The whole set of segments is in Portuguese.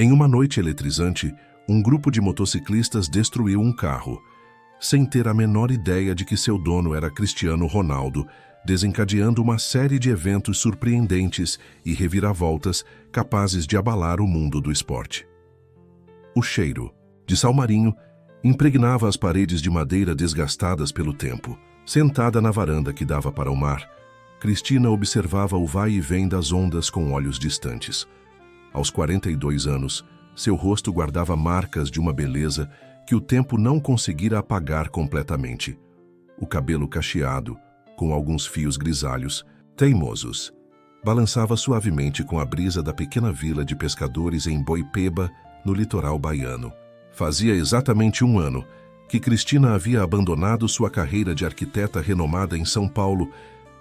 Em uma noite eletrizante, um grupo de motociclistas destruiu um carro, sem ter a menor ideia de que seu dono era Cristiano Ronaldo, desencadeando uma série de eventos surpreendentes e reviravoltas capazes de abalar o mundo do esporte. O cheiro de salmarinho impregnava as paredes de madeira desgastadas pelo tempo. Sentada na varanda que dava para o mar, Cristina observava o vai e vem das ondas com olhos distantes. Aos 42 anos, seu rosto guardava marcas de uma beleza que o tempo não conseguira apagar completamente. O cabelo cacheado, com alguns fios grisalhos, teimosos, balançava suavemente com a brisa da pequena vila de pescadores em Boipeba, no litoral baiano. Fazia exatamente um ano que Cristina havia abandonado sua carreira de arquiteta renomada em São Paulo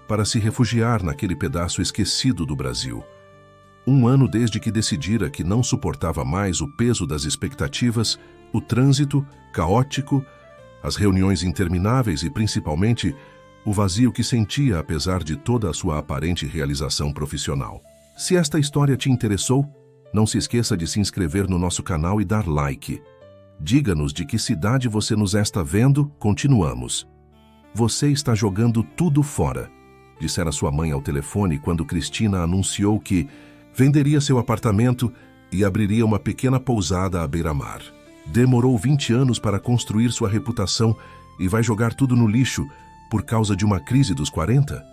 para se refugiar naquele pedaço esquecido do Brasil. Um ano desde que decidira que não suportava mais o peso das expectativas, o trânsito caótico, as reuniões intermináveis e, principalmente, o vazio que sentia apesar de toda a sua aparente realização profissional. Se esta história te interessou, não se esqueça de se inscrever no nosso canal e dar like. Diga-nos de que cidade você nos está vendo, continuamos. Você está jogando tudo fora, dissera sua mãe ao telefone quando Cristina anunciou que venderia seu apartamento e abriria uma pequena pousada à beira-mar. Demorou 20 anos para construir sua reputação e vai jogar tudo no lixo por causa de uma crise dos 40?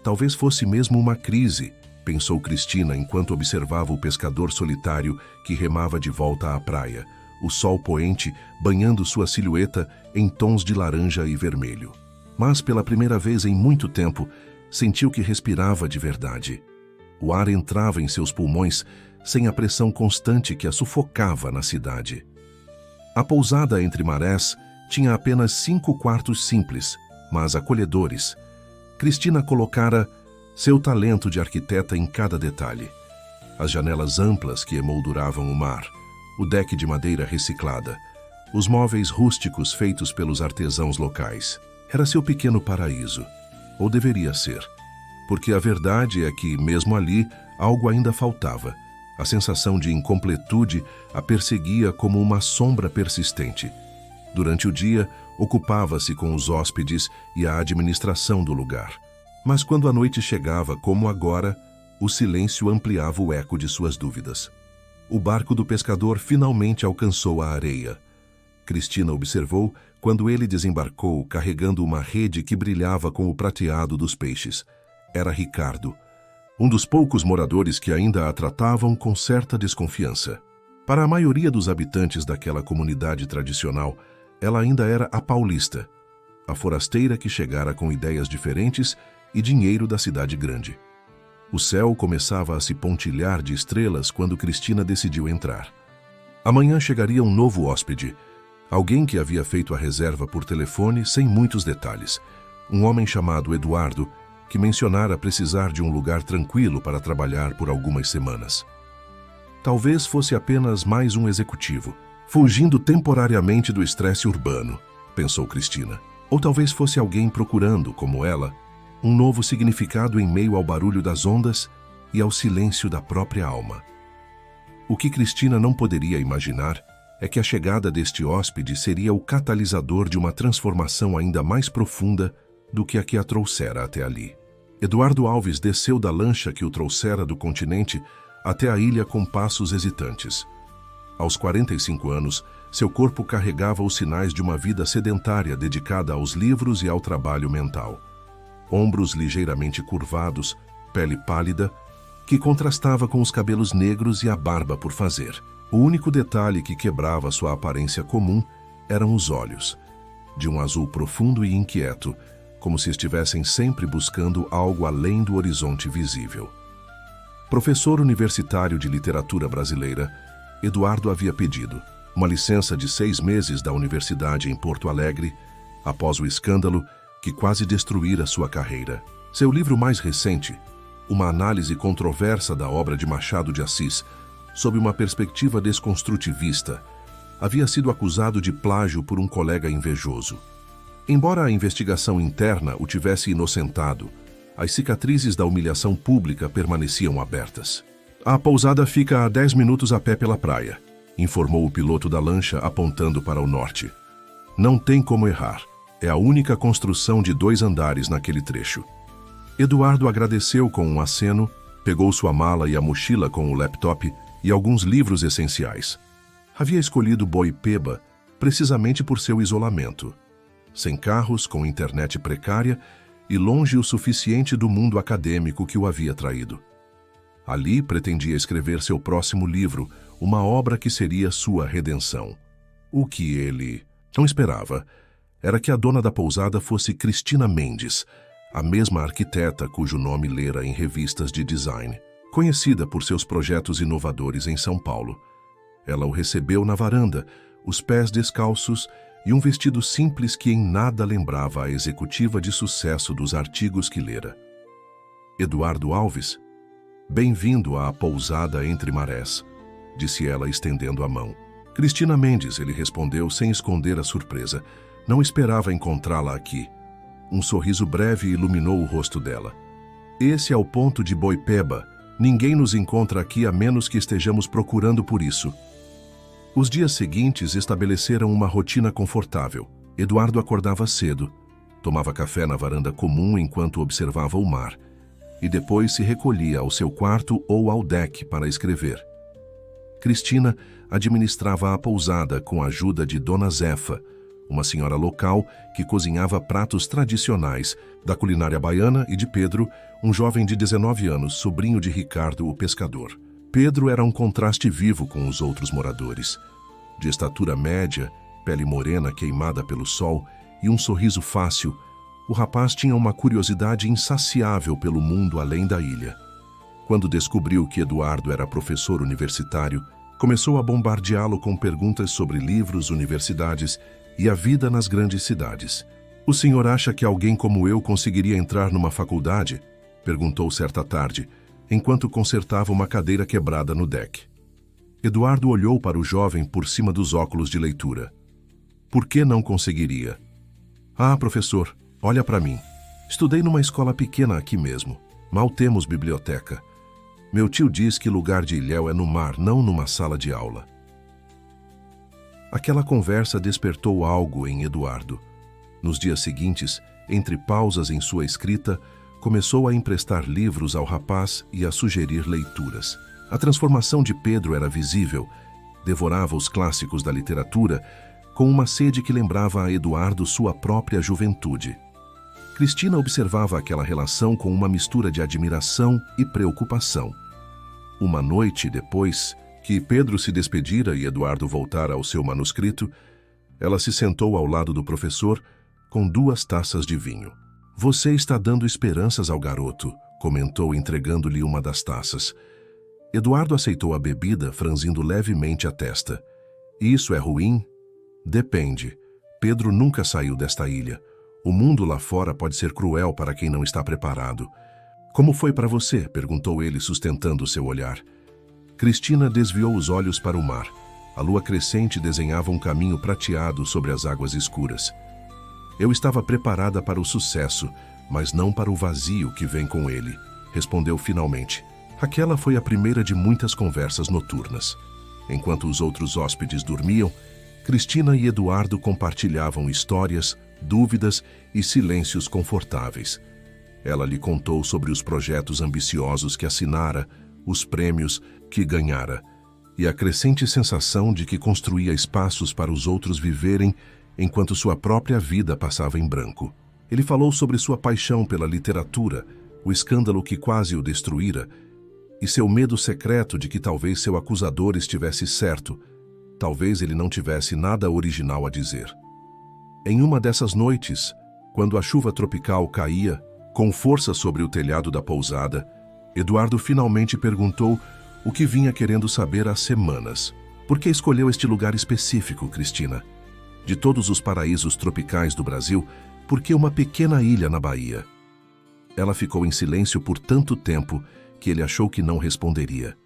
Talvez fosse mesmo uma crise, pensou Cristina enquanto observava o pescador solitário que remava de volta à praia, o sol poente banhando sua silhueta em tons de laranja e vermelho. Mas, pela primeira vez em muito tempo, sentiu que respirava de verdade. O ar entrava em seus pulmões sem a pressão constante que a sufocava na cidade. A pousada entre marés tinha apenas 5 quartos simples, mas acolhedores. Cristina colocara seu talento de arquiteta em cada detalhe. As janelas amplas que emolduravam o mar, o deck de madeira reciclada, os móveis rústicos feitos pelos artesãos locais. Era seu pequeno paraíso, ou deveria ser, porque a verdade é que, mesmo ali, algo ainda faltava. A sensação de incompletude a perseguia como uma sombra persistente. Durante o dia, ocupava-se com os hóspedes e a administração do lugar. Mas quando a noite chegava, como agora, o silêncio ampliava o eco de suas dúvidas. O barco do pescador finalmente alcançou a areia. Cristina observou quando ele desembarcou carregando uma rede que brilhava com o prateado dos peixes. Era Ricardo, um dos poucos moradores que ainda a tratavam com certa desconfiança. Para a maioria dos habitantes daquela comunidade tradicional, ela ainda era a paulista, a forasteira que chegara com ideias diferentes e dinheiro da cidade grande. O céu começava a se pontilhar de estrelas quando Cristina decidiu entrar. Amanhã chegaria um novo hóspede, alguém que havia feito a reserva por telefone sem muitos detalhes, um homem chamado Eduardo, que mencionara precisar de um lugar tranquilo para trabalhar por algumas semanas. Talvez fosse apenas mais um executivo, fugindo temporariamente do estresse urbano, pensou Cristina. Ou talvez fosse alguém procurando, como ela, um novo significado em meio ao barulho das ondas e ao silêncio da própria alma. O que Cristina não poderia imaginar é que a chegada deste hóspede seria o catalisador de uma transformação ainda mais profunda do que a que a trouxera até ali. Eduardo Alves desceu da lancha que o trouxera do continente até a ilha com passos hesitantes. Aos 45 anos, seu corpo carregava os sinais de uma vida sedentária dedicada aos livros e ao trabalho mental. Ombros ligeiramente curvados, pele pálida, que contrastava com os cabelos negros e a barba por fazer. O único detalhe que quebrava sua aparência comum eram os olhos, de um azul profundo e inquieto, como se estivessem sempre buscando algo além do horizonte visível. Professor universitário de literatura brasileira, Eduardo havia pedido uma licença de 6 meses da universidade em Porto Alegre, após o escândalo que quase destruíra sua carreira. Seu livro mais recente, uma análise controversa da obra de Machado de Assis, sob uma perspectiva desconstrutivista, havia sido acusado de plágio por um colega invejoso. Embora a investigação interna o tivesse inocentado, as cicatrizes da humilhação pública permaneciam abertas. A pousada fica a 10 minutos a pé pela praia, informou o piloto da lancha apontando para o norte. Não tem como errar. É a única construção de 2 andares naquele trecho. Eduardo agradeceu com um aceno, pegou sua mala e a mochila com o laptop e alguns livros essenciais. Havia escolhido Boipeba precisamente por seu isolamento. Sem carros, com internet precária e longe o suficiente do mundo acadêmico que o havia traído. Ali pretendia escrever seu próximo livro, uma obra que seria sua redenção. O que ele não esperava era que a dona da pousada fosse Cristina Mendes, a mesma arquiteta cujo nome lera em revistas de design, conhecida por seus projetos inovadores em São Paulo. Ela o recebeu na varanda, os pés descalços e um vestido simples que em nada lembrava a executiva de sucesso dos artigos que lera. Eduardo Alves? Bem-vindo à pousada Entre Marés, disse ela estendendo a mão. Cristina Mendes, ele respondeu sem esconder a surpresa. Não esperava encontrá-la aqui. Um sorriso breve iluminou o rosto dela. Esse é o ponto de Boipeba. Ninguém nos encontra aqui a menos que estejamos procurando por isso. Os dias seguintes estabeleceram uma rotina confortável. Eduardo acordava cedo, tomava café na varanda comum enquanto observava o mar, e depois se recolhia ao seu quarto ou ao deck para escrever. Cristina administrava a pousada com a ajuda de Dona Zefa, uma senhora local que cozinhava pratos tradicionais da culinária baiana, e de Pedro, um jovem de 19 anos, sobrinho de Ricardo, o pescador. Pedro era um contraste vivo com os outros moradores. De estatura média, pele morena queimada pelo sol e um sorriso fácil, o rapaz tinha uma curiosidade insaciável pelo mundo além da ilha. Quando descobriu que Eduardo era professor universitário, começou a bombardeá-lo com perguntas sobre livros, universidades e a vida nas grandes cidades. O senhor acha que alguém como eu conseguiria entrar numa faculdade? Perguntou certa tarde, enquanto consertava uma cadeira quebrada no deck. Eduardo olhou para o jovem por cima dos óculos de leitura. Por que não conseguiria? Ah, professor, olha para mim. Estudei numa escola pequena aqui mesmo. Mal temos biblioteca. Meu tio diz que lugar de ilhéu é no mar, não numa sala de aula. Aquela conversa despertou algo em Eduardo. Nos dias seguintes, entre pausas em sua escrita, começou a emprestar livros ao rapaz e a sugerir leituras. A transformação de Pedro era visível. Devorava os clássicos da literatura com uma sede que lembrava a Eduardo sua própria juventude. Cristina observava aquela relação com uma mistura de admiração e preocupação. Uma noite depois que Pedro se despedira e Eduardo voltara ao seu manuscrito, ela se sentou ao lado do professor com 2 taças de vinho. Você está dando esperanças ao garoto, comentou entregando-lhe uma das taças. Eduardo aceitou a bebida, franzindo levemente a testa. Isso é ruim? Depende. Pedro nunca saiu desta ilha. O mundo lá fora pode ser cruel para quem não está preparado. Como foi para você? Perguntou ele, sustentando seu olhar. Cristina desviou os olhos para o mar. A lua crescente desenhava um caminho prateado sobre as águas escuras. Eu estava preparada para o sucesso, mas não para o vazio que vem com ele, respondeu finalmente. Aquela foi a primeira de muitas conversas noturnas. Enquanto os outros hóspedes dormiam, Cristina e Eduardo compartilhavam histórias, dúvidas e silêncios confortáveis. Ela lhe contou sobre os projetos ambiciosos que assinara, os prêmios que ganhara, e a crescente sensação de que construía espaços para os outros viverem enquanto sua própria vida passava em branco. Ele falou sobre sua paixão pela literatura, o escândalo que quase o destruíra, e seu medo secreto de que talvez seu acusador estivesse certo, talvez ele não tivesse nada original a dizer. Em uma dessas noites, quando a chuva tropical caía com força sobre o telhado da pousada, Eduardo finalmente perguntou o que vinha querendo saber há semanas. Por que escolheu este lugar específico, Cristina? De todos os paraísos tropicais do Brasil, por que uma pequena ilha na Bahia? Ela ficou em silêncio por tanto tempo que ele achou que não responderia.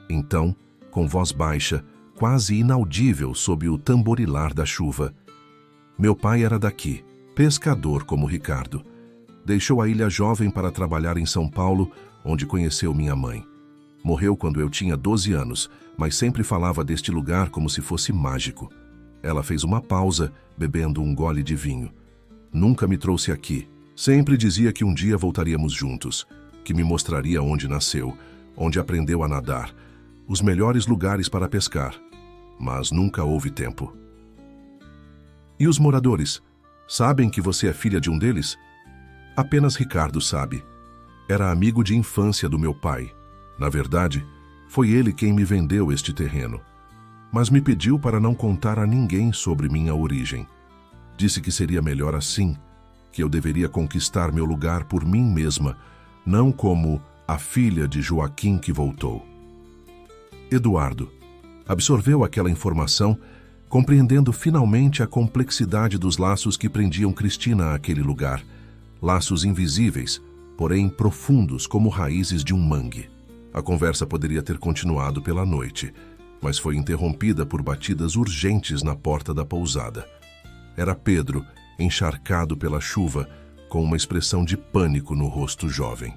Então, com voz baixa, quase inaudível sob o tamborilar da chuva: meu pai era daqui, pescador como Ricardo. Deixou a ilha jovem para trabalhar em São Paulo, onde conheceu minha mãe. Morreu quando eu tinha 12 anos, mas sempre falava deste lugar como se fosse mágico. Ela fez uma pausa, bebendo um gole de vinho. Nunca me trouxe aqui. Sempre dizia que um dia voltaríamos juntos, que me mostraria onde nasceu, onde aprendeu a nadar, os melhores lugares para pescar. Mas nunca houve tempo. E os moradores? Sabem que você é filha de um deles? Apenas Ricardo sabe. Era amigo de infância do meu pai. Na verdade, foi ele quem me vendeu este terreno. Mas me pediu para não contar a ninguém sobre minha origem. Disse que seria melhor assim, que eu deveria conquistar meu lugar por mim mesma, não como a filha de Joaquim que voltou. Eduardo absorveu aquela informação, compreendendo finalmente a complexidade dos laços que prendiam Cristina àquele lugar. Laços invisíveis, porém profundos como raízes de um mangue. A conversa poderia ter continuado pela noite, mas foi interrompida por batidas urgentes na porta da pousada. Era Pedro, encharcado pela chuva, com uma expressão de pânico no rosto jovem.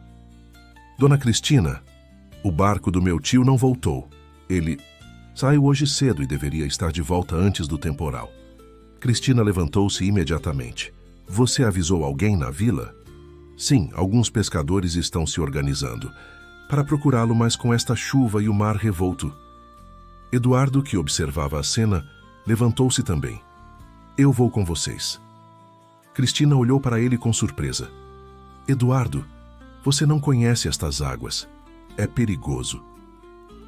Dona Cristina, o barco do meu tio não voltou. Ele saiu hoje cedo e deveria estar de volta antes do temporal. Cristina levantou-se imediatamente. Você avisou alguém na vila? Sim, alguns pescadores estão se organizando para procurá-lo, mas com esta chuva e o mar revolto. Eduardo, que observava a cena, levantou-se também. Eu vou com vocês. Cristina olhou para ele com surpresa. Eduardo, você não conhece estas águas. É perigoso.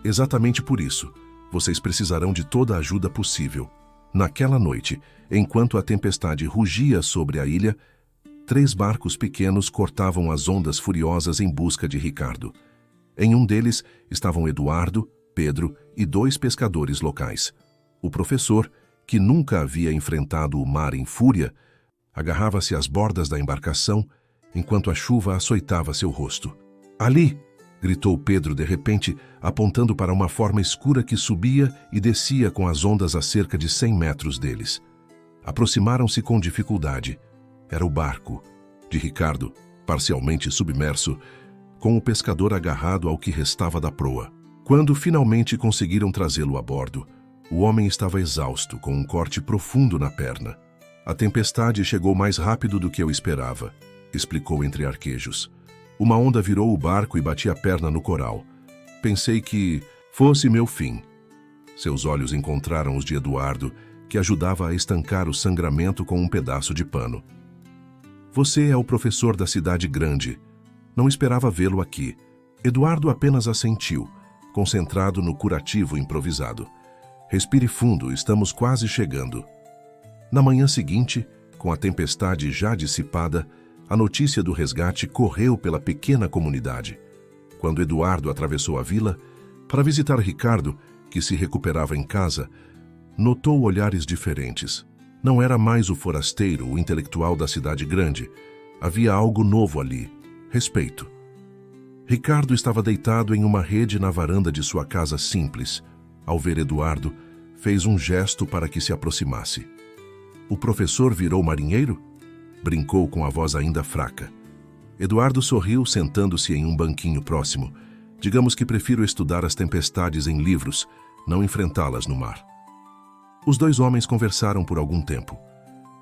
Exatamente por isso, vocês precisarão de toda a ajuda possível. Naquela noite, enquanto a tempestade rugia sobre a ilha, 3 barcos pequenos cortavam as ondas furiosas em busca de Ricardo. Em um deles estavam Eduardo, Pedro e 2 pescadores locais. O professor, que nunca havia enfrentado o mar em fúria, agarrava-se às bordas da embarcação enquanto a chuva açoitava seu rosto. Ali! Gritou Pedro de repente, apontando para uma forma escura que subia e descia com as ondas a cerca de 100 metros deles. Aproximaram-se com dificuldade. Era o barco de Ricardo, parcialmente submerso, com o pescador agarrado ao que restava da proa. Quando finalmente conseguiram trazê-lo a bordo, o homem estava exausto, com um corte profundo na perna. A tempestade chegou mais rápido do que eu esperava, explicou entre arquejos. Uma onda virou o barco e bati a perna no coral. Pensei que fosse meu fim. Seus olhos encontraram os de Eduardo, que ajudava a estancar o sangramento com um pedaço de pano. Você é o professor da cidade grande. Não esperava vê-lo aqui. Eduardo apenas assentiu, concentrado no curativo improvisado. Respire fundo, estamos quase chegando. Na manhã seguinte, com a tempestade já dissipada, a notícia do resgate correu pela pequena comunidade. Quando Eduardo atravessou a vila, para visitar Ricardo, que se recuperava em casa, notou olhares diferentes. Não era mais o forasteiro, o intelectual da cidade grande. Havia algo novo ali. Respeito. Ricardo estava deitado em uma rede na varanda de sua casa simples. Ao ver Eduardo, fez um gesto para que se aproximasse. O professor virou marinheiro? Brincou com a voz ainda fraca. Eduardo sorriu, sentando-se em um banquinho próximo. Digamos que prefiro estudar as tempestades em livros, não enfrentá-las no mar. Os 2 homens conversaram por algum tempo.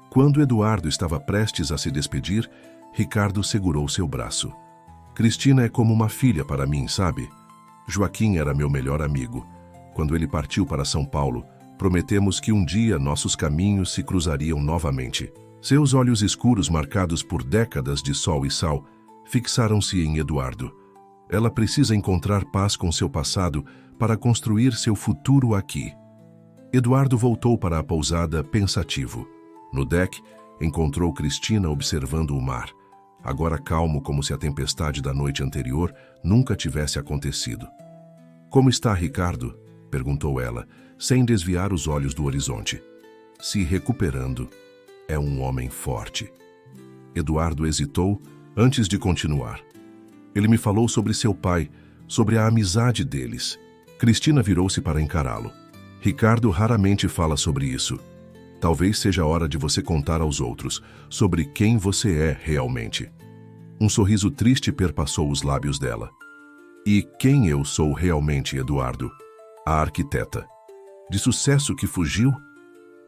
Quando Eduardo estava prestes a se despedir, Ricardo segurou seu braço. Cristina é como uma filha para mim, sabe? Joaquim era meu melhor amigo. Quando ele partiu para São Paulo, prometemos que um dia nossos caminhos se cruzariam novamente. Seus olhos escuros, marcados por décadas de sol e sal, fixaram-se em Eduardo. Ela precisa encontrar paz com seu passado para construir seu futuro aqui. Eduardo voltou para a pousada pensativo. No deck, encontrou Cristina observando o mar, agora calmo como se a tempestade da noite anterior nunca tivesse acontecido. Como está Ricardo? Perguntou ela, sem desviar os olhos do horizonte. Se recuperando. É um homem forte. Eduardo hesitou antes de continuar. Ele me falou sobre seu pai, sobre a amizade deles. Cristina virou-se para encará-lo. Ricardo raramente fala sobre isso. Talvez seja a hora de você contar aos outros sobre quem você é realmente. Um sorriso triste perpassou os lábios dela. E quem eu sou realmente, Eduardo? A arquiteta. De sucesso que fugiu?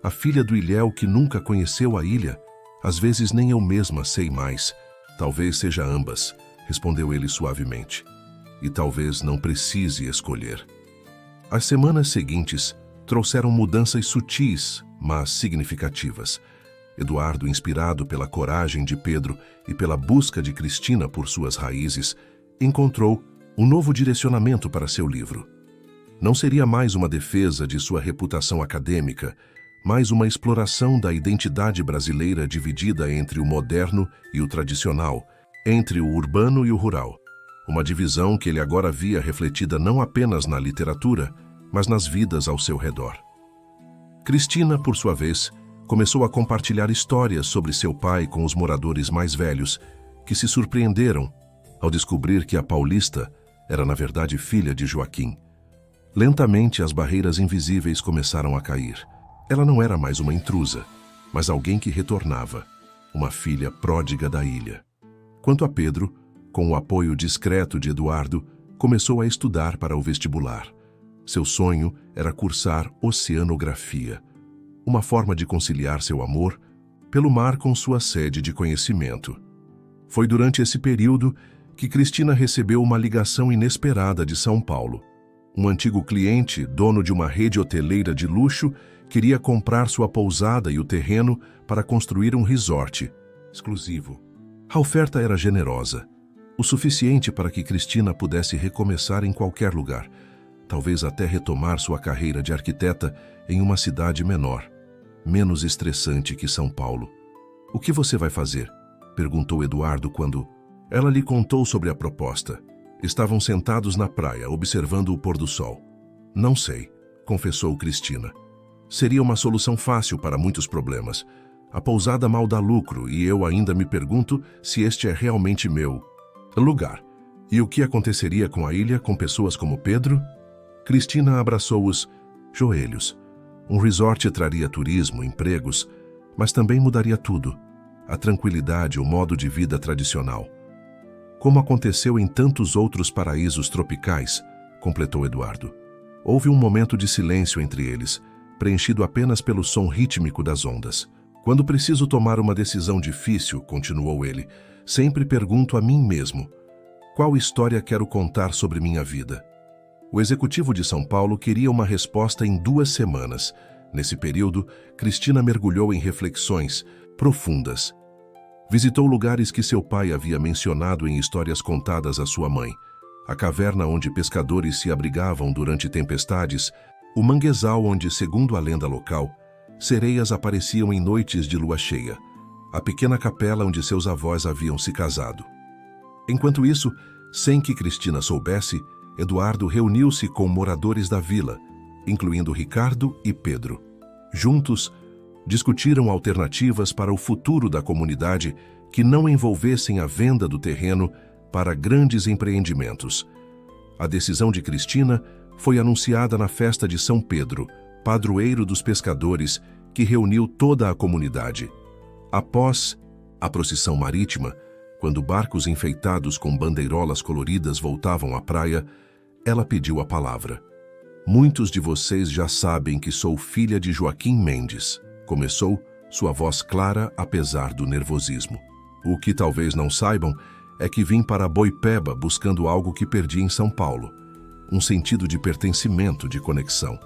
A filha do ilhéu que nunca conheceu a ilha? Às vezes nem eu mesma sei mais. Talvez seja ambas, respondeu ele suavemente. E talvez não precise escolher. As semanas seguintes trouxeram mudanças sutis, mas significativas. Eduardo, inspirado pela coragem de Pedro e pela busca de Cristina por suas raízes, encontrou um novo direcionamento para seu livro. Não seria mais uma defesa de sua reputação acadêmica, mas uma exploração da identidade brasileira dividida entre o moderno e o tradicional, entre o urbano e o rural. Uma divisão que ele agora via refletida não apenas na literatura, mas nas vidas ao seu redor. Cristina, por sua vez, começou a compartilhar histórias sobre seu pai com os moradores mais velhos, que se surpreenderam ao descobrir que a paulista era, na verdade, filha de Joaquim. Lentamente, as barreiras invisíveis começaram a cair. Ela não era mais uma intrusa, mas alguém que retornava, uma filha pródiga da ilha. Quanto a Pedro, com o apoio discreto de Eduardo, começou a estudar para o vestibular. Seu sonho era cursar oceanografia, uma forma de conciliar seu amor pelo mar com sua sede de conhecimento. Foi durante esse período que Cristina recebeu uma ligação inesperada de São Paulo. Um antigo cliente, dono de uma rede hoteleira de luxo, queria comprar sua pousada e o terreno para construir um resort exclusivo. A oferta era generosa, o suficiente para que Cristina pudesse recomeçar em qualquer lugar, talvez até retomar sua carreira de arquiteta em uma cidade menor, menos estressante que São Paulo. "O que você vai fazer?" perguntou Eduardo quando ela lhe contou sobre a proposta. Estavam sentados na praia, observando o pôr do sol. "Não sei", confessou Cristina. "Seria uma solução fácil para muitos problemas. A pousada mal dá lucro e eu ainda me pergunto se este é realmente meu lugar. E o que aconteceria com a ilha com pessoas como Pedro?" Cristina abraçou os joelhos. Um resort traria turismo, empregos, mas também mudaria tudo. A tranquilidade, o modo de vida tradicional. "Como aconteceu em tantos outros paraísos tropicais", completou Eduardo. Houve um momento de silêncio entre eles, preenchido apenas pelo som rítmico das ondas. "Quando preciso tomar uma decisão difícil", continuou ele, "sempre pergunto a mim mesmo: qual história quero contar sobre minha vida?" O executivo de São Paulo queria uma resposta em 2 semanas. Nesse período, Cristina mergulhou em reflexões profundas. Visitou lugares que seu pai havia mencionado em histórias contadas à sua mãe. A caverna onde pescadores se abrigavam durante tempestades, o manguezal onde, segundo a lenda local, sereias apareciam em noites de lua cheia, a pequena capela onde seus avós haviam se casado. Enquanto isso, sem que Cristina soubesse, Eduardo reuniu-se com moradores da vila, incluindo Ricardo e Pedro. Juntos, discutiram alternativas para o futuro da comunidade que não envolvessem a venda do terreno para grandes empreendimentos. A decisão de Cristina foi anunciada na festa de São Pedro, padroeiro dos pescadores, que reuniu toda a comunidade. Após a procissão marítima, quando barcos enfeitados com bandeirolas coloridas voltavam à praia, ela pediu a palavra. "Muitos de vocês já sabem que sou filha de Joaquim Mendes", começou, sua voz clara apesar do nervosismo. "O que talvez não saibam é que vim para Boipeba buscando algo que perdi em São Paulo, um sentido de pertencimento, de conexão.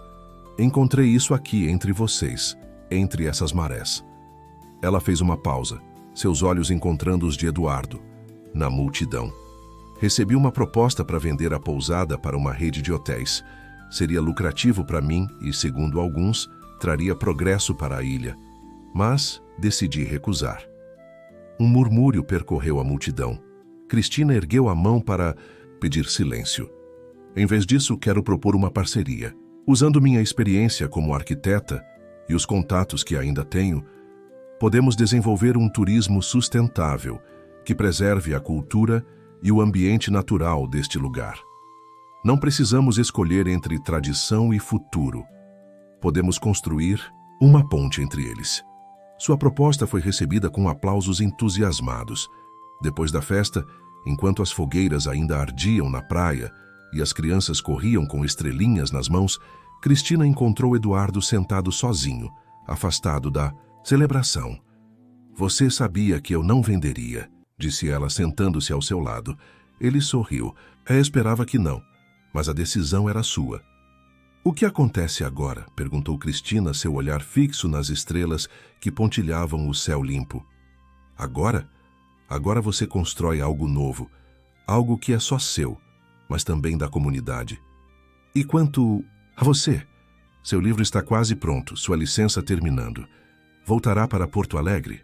Encontrei isso aqui entre vocês, entre essas marés." Ela fez uma pausa, seus olhos encontrando os de Eduardo, na multidão. "Recebi uma proposta para vender a pousada para uma rede de hotéis. Seria lucrativo para mim e, segundo alguns, traria progresso para a ilha. Mas decidi recusar." Um murmúrio percorreu a multidão. Cristina ergueu a mão para pedir silêncio. "Em vez disso, quero propor uma parceria. Usando minha experiência como arquiteta e os contatos que ainda tenho, podemos desenvolver um turismo sustentável que preserve a cultura e o ambiente natural deste lugar. Não precisamos escolher entre tradição e futuro. Podemos construir uma ponte entre eles." Sua proposta foi recebida com aplausos entusiasmados. Depois da festa, Enquanto as fogueiras ainda ardiam na praia e as crianças corriam com estrelinhas nas mãos, Cristina encontrou Eduardo sentado sozinho, afastado da celebração. "Você sabia que eu não venderia", disse ela, sentando-se ao seu lado. Ele sorriu. Esperava que não, mas a decisão era sua. "O que acontece agora?", perguntou Cristina, seu olhar fixo nas estrelas que pontilhavam o céu limpo. "Agora? Agora você constrói algo novo, algo que é só seu, mas também da comunidade. E quanto a você? Seu livro está quase pronto, sua licença terminando. Voltará para Porto Alegre?"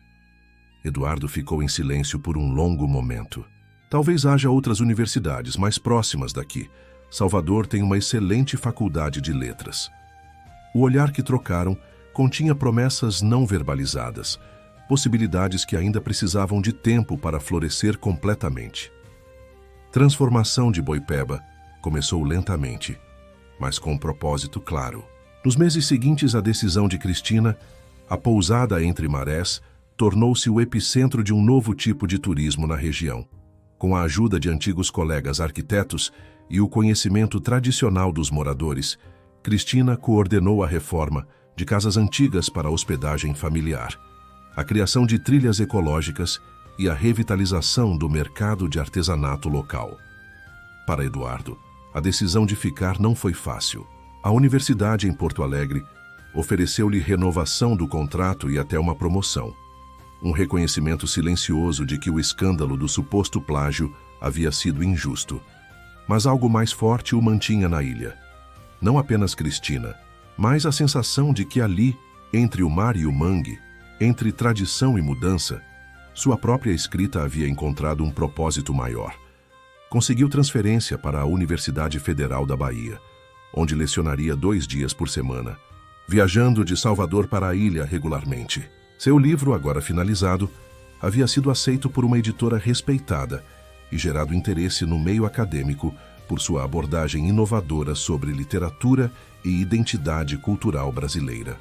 Eduardo ficou em silêncio por um longo momento. "Talvez haja outras universidades mais próximas daqui. Salvador tem uma excelente faculdade de letras." O olhar que trocaram continha promessas não verbalizadas, possibilidades que ainda precisavam de tempo para florescer completamente. Transformação de Boipeba começou lentamente, mas com um propósito claro. Nos meses seguintes à decisão de Cristina, a pousada Entre Marés tornou-se o epicentro de um novo tipo de turismo na região. Com a ajuda de antigos colegas arquitetos e o conhecimento tradicional dos moradores, Cristina coordenou a reforma de casas antigas para hospedagem familiar, a criação de trilhas ecológicas e a revitalização do mercado de artesanato local. Para Eduardo, a decisão de ficar não foi fácil. A universidade em Porto Alegre ofereceu-lhe renovação do contrato e até uma promoção. Um reconhecimento silencioso de que o escândalo do suposto plágio havia sido injusto. Mas algo mais forte o mantinha na ilha. Não apenas Cristina, mas a sensação de que ali, entre o mar e o mangue, entre tradição e mudança, sua própria escrita havia encontrado um propósito maior. Conseguiu transferência para a Universidade Federal da Bahia, onde lecionaria 2 dias por semana, viajando de Salvador para a ilha regularmente. Seu livro, agora finalizado, havia sido aceito por uma editora respeitada e gerado interesse no meio acadêmico por sua abordagem inovadora sobre literatura e identidade cultural brasileira.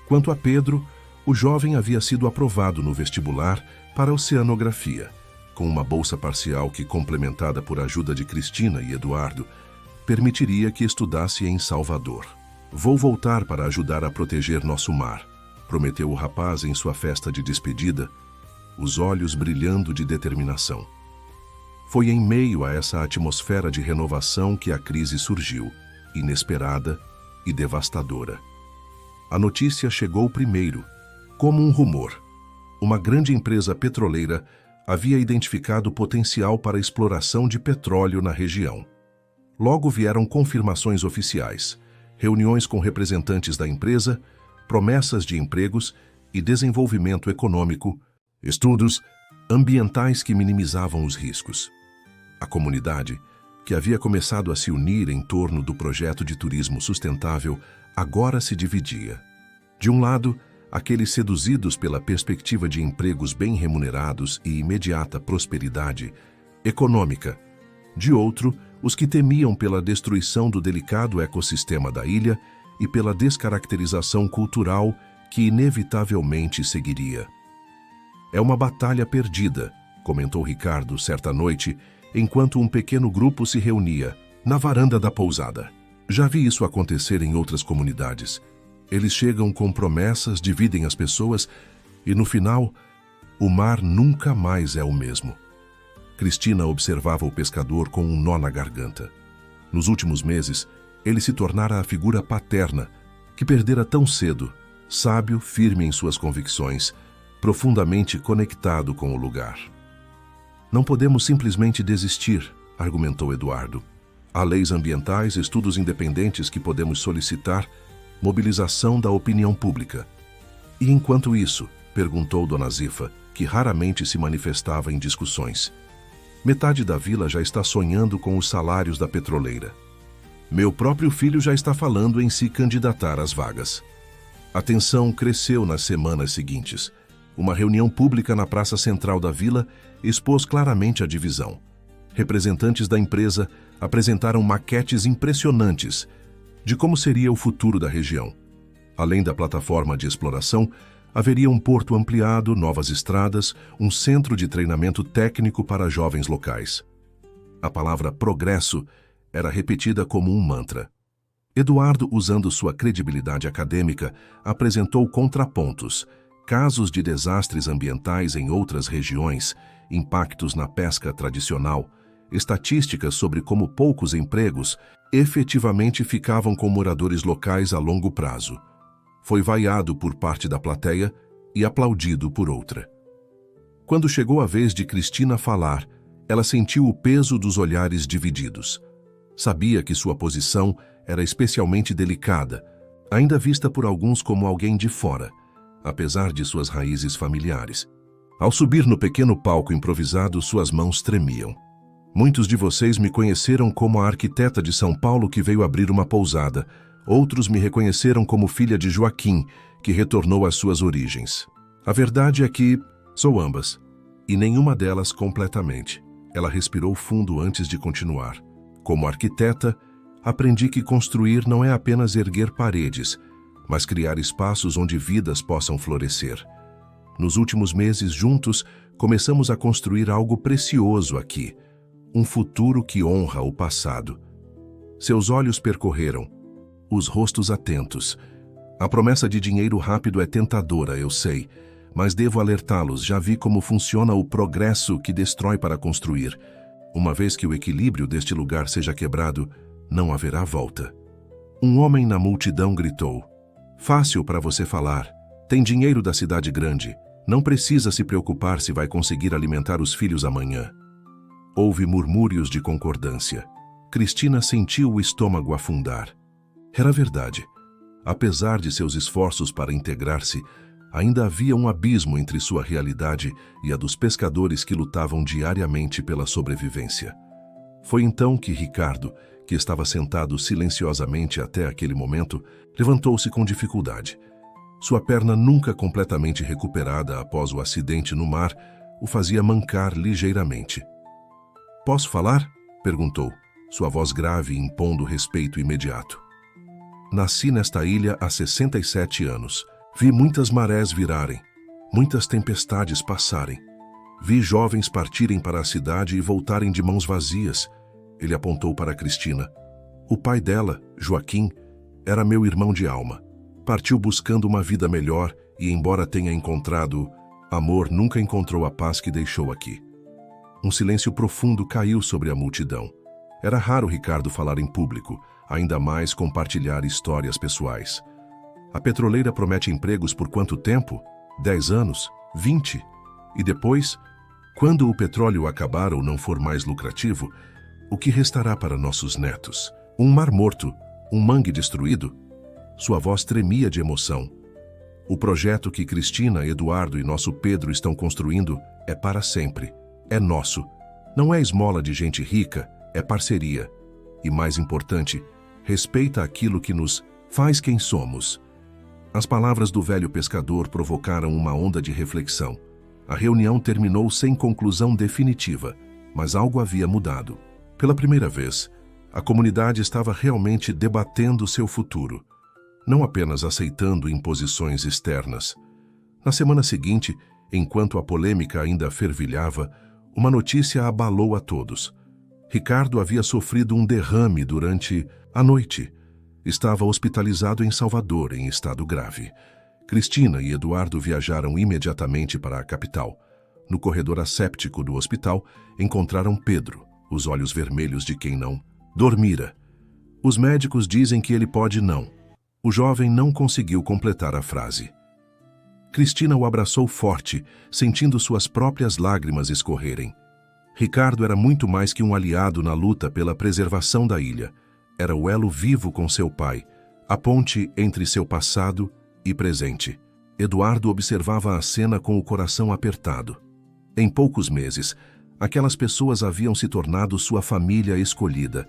Quanto a Pedro, o jovem havia sido aprovado no vestibular para oceanografia, com uma bolsa parcial que, complementada por ajuda de Cristina e Eduardo, permitiria que estudasse em Salvador. "Vou voltar para ajudar a proteger nosso mar", prometeu o rapaz em sua festa de despedida, os olhos brilhando de determinação. Foi em meio a essa atmosfera de renovação que a crise surgiu, inesperada e devastadora. A notícia chegou primeiro, como um rumor. Uma grande empresa petroleira havia identificado potencial para a exploração de petróleo na região. Logo vieram confirmações oficiais, reuniões com representantes da empresa, promessas de empregos e desenvolvimento econômico, estudos ambientais que minimizavam os riscos. A comunidade, que havia começado a se unir em torno do projeto de turismo sustentável, agora se dividia. De um lado, aqueles seduzidos pela perspectiva de empregos bem remunerados e imediata prosperidade econômica. De outro, os que temiam pela destruição do delicado ecossistema da ilha e pela descaracterização cultural que inevitavelmente seguiria. "É uma batalha perdida", comentou Ricardo certa noite, enquanto um pequeno grupo se reunia na varanda da pousada. "Já vi isso acontecer em outras comunidades. Eles chegam com promessas, dividem as pessoas e, no final, o mar nunca mais é o mesmo." Cristina observava o pescador com um nó na garganta. Nos últimos meses, ele se tornara a figura paterna que perdera tão cedo, sábio, firme em suas convicções, profundamente conectado com o lugar. "Não podemos simplesmente desistir", argumentou Eduardo. "Há leis ambientais, estudos independentes que podemos solicitar, mobilização da opinião pública." "E enquanto isso?", perguntou Dona Zifa, que raramente se manifestava em discussões. "Metade da vila já está sonhando com os salários da petroleira. Meu próprio filho já está falando em se candidatar às vagas." A tensão cresceu nas semanas seguintes. Uma reunião pública na praça central da vila expôs claramente a divisão. Representantes da empresa apresentaram maquetes impressionantes de como seria o futuro da região. Além da plataforma de exploração, Haveria um porto ampliado, novas estradas, um centro de treinamento técnico para jovens locais. A palavra progresso era repetida como um mantra. Eduardo, usando sua credibilidade acadêmica, apresentou contrapontos, casos de desastres ambientais em outras regiões, impactos na pesca tradicional, estatísticas sobre como poucos empregos efetivamente ficavam com moradores locais a longo prazo. Foi vaiado por parte da plateia e aplaudido por outra. Quando chegou a vez de Cristina falar, ela sentiu o peso dos olhares divididos. Sabia que sua posição era especialmente delicada, ainda vista por alguns como alguém de fora, apesar de suas raízes familiares. Ao subir no pequeno palco improvisado, suas mãos tremiam. Muitos de vocês me conheceram como a arquiteta de São Paulo que veio abrir uma pousada. Outros me reconheceram como filha de Joaquim, que retornou às suas origens. A verdade é que sou ambas, e nenhuma delas completamente. Ela respirou fundo antes de continuar. Como arquiteta, aprendi que construir não é apenas erguer paredes, mas criar espaços onde vidas possam florescer. Nos últimos meses, juntos, começamos a construir algo precioso aqui, um futuro que honra o passado. Seus olhos percorreram, os rostos atentos. A promessa de dinheiro rápido é tentadora, eu sei, mas devo alertá-los, já vi como funciona o progresso que destrói para construir. Uma vez que o equilíbrio deste lugar seja quebrado, não haverá volta. Um homem na multidão gritou: "Fácil para você falar. Tem dinheiro da cidade grande. Não precisa se preocupar se vai conseguir alimentar os filhos amanhã." Houve murmúrios de concordância. Cristina sentiu o estômago afundar. Era verdade. Apesar de seus esforços para integrar-se, ainda havia um abismo entre sua realidade e a dos pescadores que lutavam diariamente pela sobrevivência. Foi então que Ricardo, que estava sentado silenciosamente até aquele momento, levantou-se com dificuldade. Sua perna, nunca completamente recuperada após o acidente no mar, o fazia mancar ligeiramente. "Posso falar?" perguntou, sua voz grave impondo respeito imediato. "Nasci nesta ilha há 67 anos. Vi muitas marés virarem, muitas tempestades passarem. Vi jovens partirem para a cidade e voltarem de mãos vazias." Ele apontou para Cristina. "O pai dela, Joaquim, era meu irmão de alma. Partiu buscando uma vida melhor e, embora tenha encontrado amor, nunca encontrou a paz que deixou aqui." Um silêncio profundo caiu sobre a multidão. Era raro Ricardo falar em público, ainda mais compartilhar histórias pessoais. A petroleira promete empregos por quanto tempo? 10 anos? 20? E depois, quando o petróleo acabar ou não for mais lucrativo, o que restará para nossos netos? Um mar morto? Um mangue destruído? Sua voz tremia de emoção. "O projeto que Cristina, Eduardo e nosso Pedro estão construindo é para sempre. É nosso. Não é esmola de gente rica, é parceria. E mais importante, respeita aquilo que nos faz quem somos." As palavras do velho pescador provocaram uma onda de reflexão. A reunião terminou sem conclusão definitiva, mas algo havia mudado. Pela primeira vez, a comunidade estava realmente debatendo seu futuro, não apenas aceitando imposições externas. Na semana seguinte, enquanto a polêmica ainda fervilhava, uma notícia abalou a todos. Ricardo havia sofrido um derrame durante a noite. Estava hospitalizado em Salvador, em estado grave. Cristina e Eduardo viajaram imediatamente para a capital. No corredor asséptico do hospital, encontraram Pedro, os olhos vermelhos de quem não dormira. "Os médicos dizem que ele pode não." O jovem não conseguiu completar a frase. Cristina o abraçou forte, sentindo suas próprias lágrimas escorrerem. Ricardo era muito mais que um aliado na luta pela preservação da ilha. Era o elo vivo com seu pai, a ponte entre seu passado e presente. Eduardo observava a cena com o coração apertado. Em poucos meses, aquelas pessoas haviam se tornado sua família escolhida.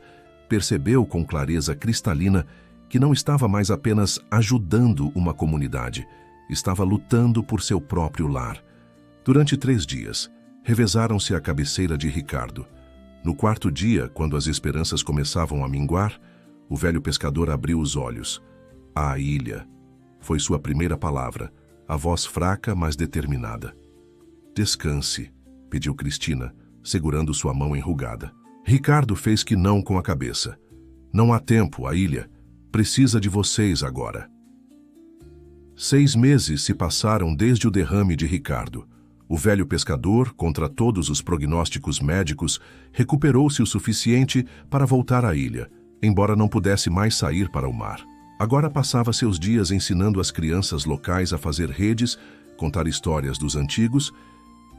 Percebeu com clareza cristalina que não estava mais apenas ajudando uma comunidade, estava lutando por seu próprio lar. Durante 3 dias, revezaram-se à cabeceira de Ricardo. No 4º dia, quando as esperanças começavam a minguar, o velho pescador abriu os olhos. "A ilha." Foi sua primeira palavra. a voz fraca, mas determinada. Descanse, pediu Cristina, segurando sua mão enrugada. Ricardo fez que não com a cabeça. Não há tempo, a ilha precisa de vocês agora. 6 meses se passaram desde o derrame de Ricardo. O velho pescador, contra todos os prognósticos médicos, recuperou-se o suficiente para voltar à ilha, embora não pudesse mais sair para o mar. Agora passava seus dias ensinando as crianças locais a fazer redes, contar histórias dos antigos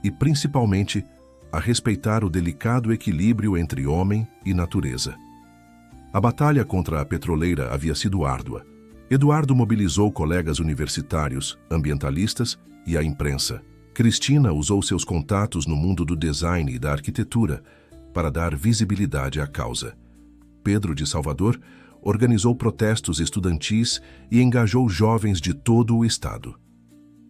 e, principalmente, a respeitar o delicado equilíbrio entre homem e natureza. A batalha contra a petroleira havia sido árdua. Eduardo mobilizou colegas universitários, ambientalistas e a imprensa. Cristina usou seus contatos no mundo do design e da arquitetura para dar visibilidade à causa. Pedro de Salvador organizou protestos estudantis e engajou jovens de todo o estado.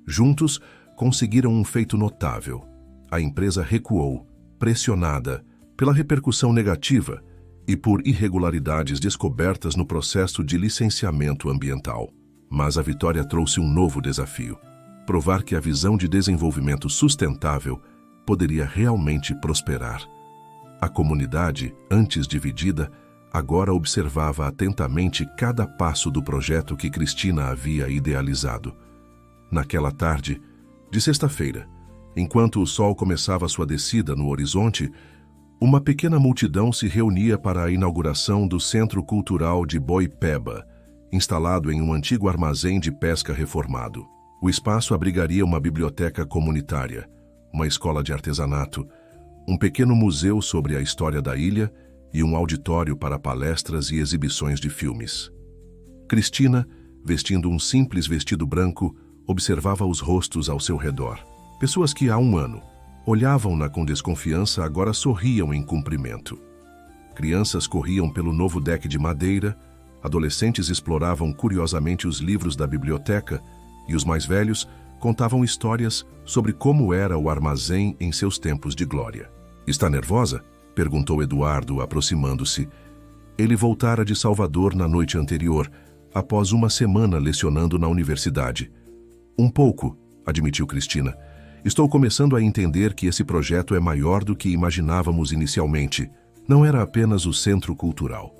Juntos, conseguiram um feito notável. A empresa recuou, pressionada pela repercussão negativa e por irregularidades descobertas no processo de licenciamento ambiental. Mas a vitória trouxe um novo desafio: provar que a visão de desenvolvimento sustentável poderia realmente prosperar. A comunidade, antes dividida, agora observava atentamente cada passo do projeto que Cristina havia idealizado. Naquela tarde, de sexta-feira, enquanto o sol começava sua descida no horizonte, uma pequena multidão se reunia para a inauguração do Centro Cultural de Boipeba, instalado em um antigo armazém de pesca reformado. O espaço abrigaria uma biblioteca comunitária, uma escola de artesanato, um pequeno museu sobre a história da ilha e um auditório para palestras e exibições de filmes. Cristina, vestindo um simples vestido branco, observava os rostos ao seu redor. Pessoas que há um ano olhavam-na com desconfiança agora sorriam em cumprimento. Crianças corriam pelo novo deck de madeira, adolescentes exploravam curiosamente os livros da biblioteca e os mais velhos contavam histórias sobre como era o armazém em seus tempos de glória. "Está nervosa?" perguntou Eduardo, aproximando-se. Ele voltara de Salvador na noite anterior, após uma semana lecionando na universidade. "Um pouco", admitiu Cristina. "Estou começando a entender que esse projeto é maior do que imaginávamos inicialmente. Não era apenas o centro cultural.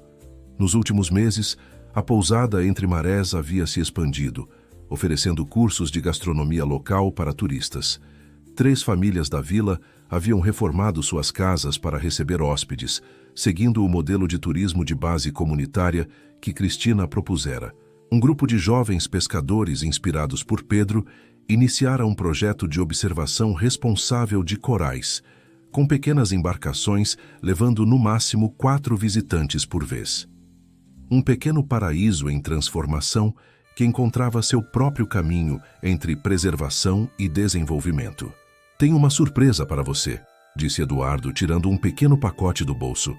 Nos últimos meses, a pousada Entre Marés havia se expandido, oferecendo cursos de gastronomia local para turistas. 3 famílias da vila haviam reformado suas casas para receber hóspedes, seguindo o modelo de turismo de base comunitária que Cristina propusera. Um grupo de jovens pescadores inspirados por Pedro iniciara um projeto de observação responsável de corais, com pequenas embarcações levando no máximo 4 visitantes por vez. Um pequeno paraíso em transformação que encontrava seu próprio caminho entre preservação e desenvolvimento. "Tenho uma surpresa para você", disse Eduardo, tirando um pequeno pacote do bolso.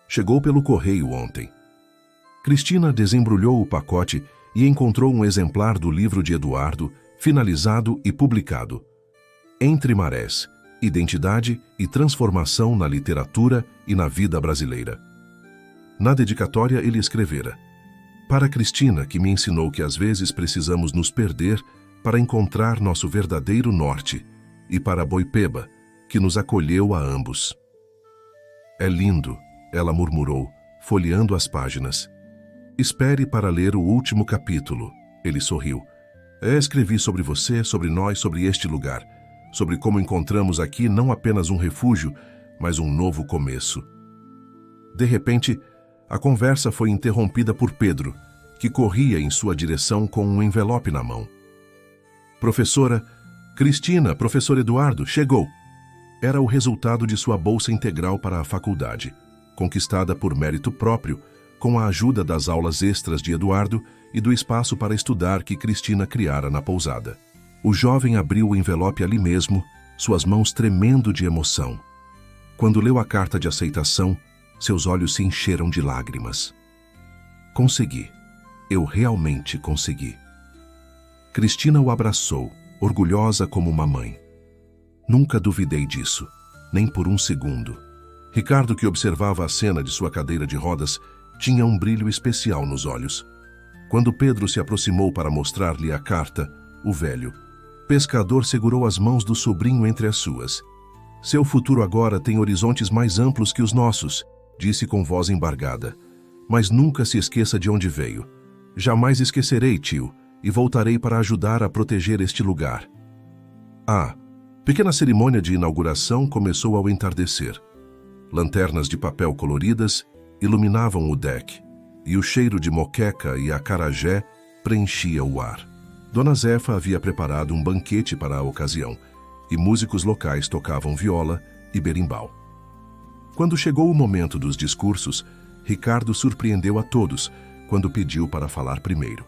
"Chegou pelo correio ontem." Cristina desembrulhou o pacote e encontrou um exemplar do livro de Eduardo, finalizado e publicado. Entre Marés, Identidade e Transformação na Literatura e na Vida Brasileira. Na dedicatória ele escrevera: "Para Cristina, que me ensinou que às vezes precisamos nos perder para encontrar nosso verdadeiro norte, e para Boipeba, que nos acolheu a ambos." "É lindo", ela murmurou, folheando as páginas. "Espere para ler o último capítulo", ele sorriu. "Escrevi sobre você, sobre nós, sobre este lugar, sobre como encontramos aqui não apenas um refúgio, mas um novo começo." De repente, a conversa foi interrompida por Pedro, que corria em sua direção com um envelope na mão. "Professora Cristina, professor Eduardo, chegou." Era o resultado de sua bolsa integral para a faculdade, conquistada por mérito próprio, com a ajuda das aulas extras de Eduardo e do espaço para estudar que Cristina criara na pousada. O jovem abriu o envelope ali mesmo, suas mãos tremendo de emoção. Quando leu a carta de aceitação, seus olhos se encheram de lágrimas. "Consegui. Eu realmente consegui." Cristina o abraçou, orgulhosa como uma mãe. "Nunca duvidei disso, nem por um segundo." Ricardo, que observava a cena de sua cadeira de rodas, tinha um brilho especial nos olhos. Quando Pedro se aproximou para mostrar-lhe a carta, o velho, pescador segurou as mãos do sobrinho entre as suas. Seu futuro agora tem horizontes mais amplos que os nossos, disse com voz embargada. Mas nunca se esqueça de onde veio. Jamais esquecerei, tio, e voltarei para ajudar a proteger este lugar. A pequena cerimônia de inauguração começou ao entardecer. Lanternas de papel coloridas iluminavam o deck, e o cheiro de moqueca e acarajé preenchia o ar. Dona Zefa havia preparado um banquete para a ocasião, e músicos locais tocavam viola e berimbau. Quando chegou o momento dos discursos, Ricardo surpreendeu a todos quando pediu para falar primeiro.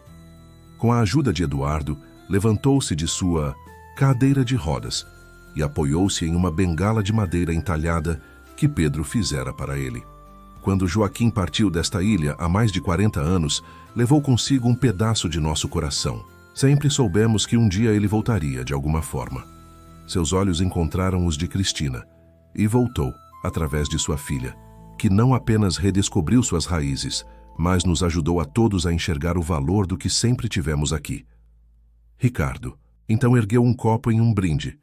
Com a ajuda de Eduardo, levantou-se de sua cadeira de rodas e apoiou-se em uma bengala de madeira entalhada que Pedro fizera para ele. Quando Joaquim partiu desta ilha há mais de 40 anos, levou consigo um pedaço de nosso coração. Sempre soubemos que um dia ele voltaria de alguma forma. Seus olhos encontraram os de Cristina e voltou através de sua filha, que não apenas redescobriu suas raízes, mas nos ajudou a todos a enxergar o valor do que sempre tivemos aqui. Ricardo então ergueu um copo em um brinde.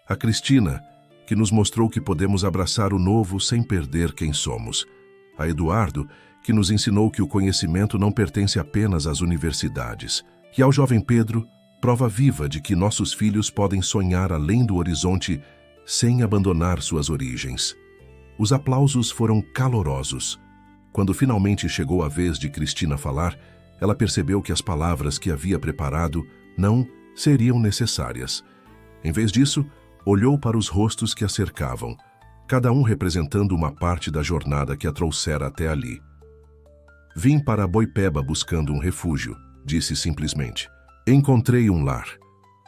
A Cristina, que nos mostrou que podemos abraçar o novo sem perder quem somos. A Eduardo, que nos ensinou que o conhecimento não pertence apenas às universidades. E ao jovem Pedro, prova viva de que nossos filhos podem sonhar além do horizonte sem abandonar suas origens. Os aplausos foram calorosos. Quando finalmente chegou a vez de Cristina falar, ela percebeu que as palavras que havia preparado não seriam necessárias. Em vez disso, olhou para os rostos que a cercavam, cada um representando uma parte da jornada que a trouxera até ali. Vim para Boipeba buscando um refúgio, disse simplesmente. Encontrei um lar.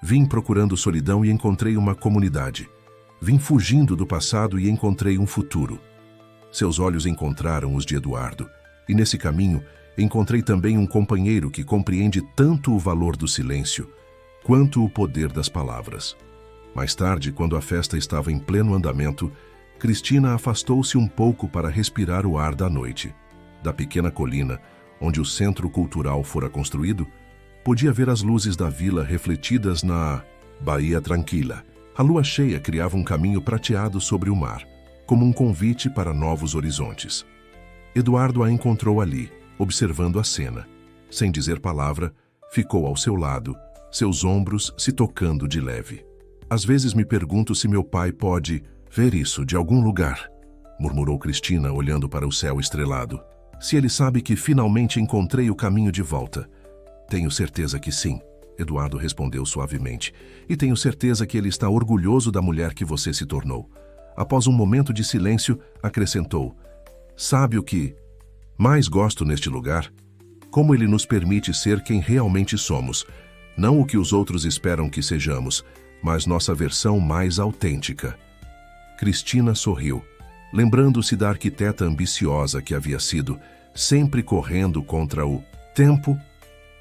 Vim procurando solidão e encontrei uma comunidade. Vim fugindo do passado e encontrei um futuro. Seus olhos encontraram os de Eduardo, e nesse caminho encontrei também um companheiro que compreende tanto o valor do silêncio quanto o poder das palavras. Mais tarde, quando a festa estava em pleno andamento, Cristina afastou-se um pouco para respirar o ar da noite. Da pequena colina, onde o centro cultural fora construído, podia ver as luzes da vila refletidas na Bahia Tranquila. A lua cheia criava um caminho prateado sobre o mar, como um convite para novos horizontes. Eduardo a encontrou ali, observando a cena. Sem dizer palavra, ficou ao seu lado, seus ombros se tocando de leve. Às vezes me pergunto se meu pai pode ver isso de algum lugar, murmurou Cristina, olhando para o céu estrelado. Se ele sabe que finalmente encontrei o caminho de volta. Tenho certeza que sim, Eduardo respondeu suavemente. E tenho certeza que ele está orgulhoso da mulher que você se tornou. Após um momento de silêncio, acrescentou. Sabe o que mais gosto neste lugar? Como ele nos permite ser quem realmente somos. Não o que os outros esperam que sejamos, mas nossa versão mais autêntica. Cristina sorriu, lembrando-se da arquiteta ambiciosa que havia sido, sempre correndo contra o tempo,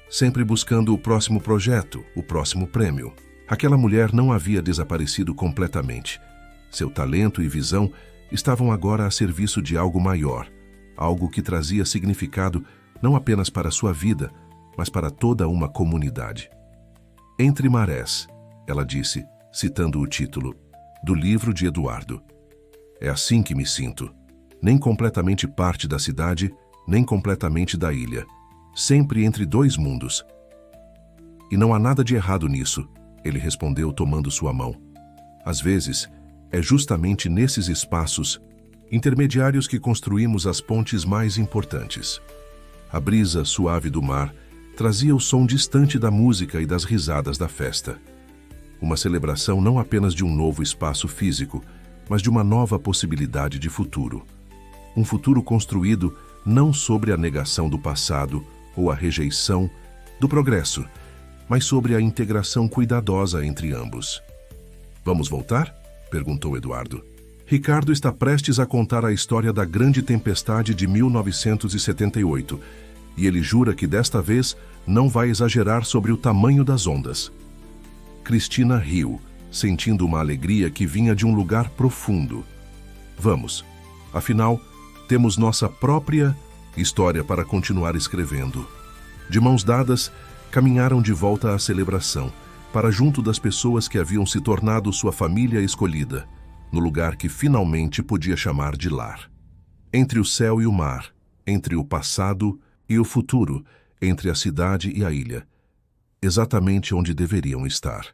sempre buscando o próximo projeto, o próximo prêmio. Aquela mulher não havia desaparecido completamente. Seu talento e visão estavam agora a serviço de algo maior, algo que trazia significado não apenas para sua vida, mas para toda uma comunidade. Entre Marés, ela disse, citando o título do livro de Eduardo. É assim que me sinto, nem completamente parte da cidade, nem completamente da ilha, sempre entre dois mundos. E não há nada de errado nisso, ele respondeu tomando sua mão. Às vezes, é justamente nesses espaços intermediários que construímos as pontes mais importantes. A brisa suave do mar trazia o som distante da música e das risadas da festa. Uma celebração não apenas de um novo espaço físico, mas de uma nova possibilidade de futuro. Um futuro construído não sobre a negação do passado ou a rejeição do progresso, mas sobre a integração cuidadosa entre ambos. Vamos voltar? Perguntou Eduardo. Ricardo está prestes a contar a história da grande tempestade de 1978, e ele jura que desta vez não vai exagerar sobre o tamanho das ondas. Cristina riu, sentindo uma alegria que vinha de um lugar profundo. Vamos, afinal, temos nossa própria história para continuar escrevendo. De mãos dadas, caminharam de volta à celebração, para junto das pessoas que haviam se tornado sua família escolhida, no lugar que finalmente podia chamar de lar. Entre o céu e o mar, entre o passado e o futuro, entre a cidade e a ilha, exatamente onde deveriam estar.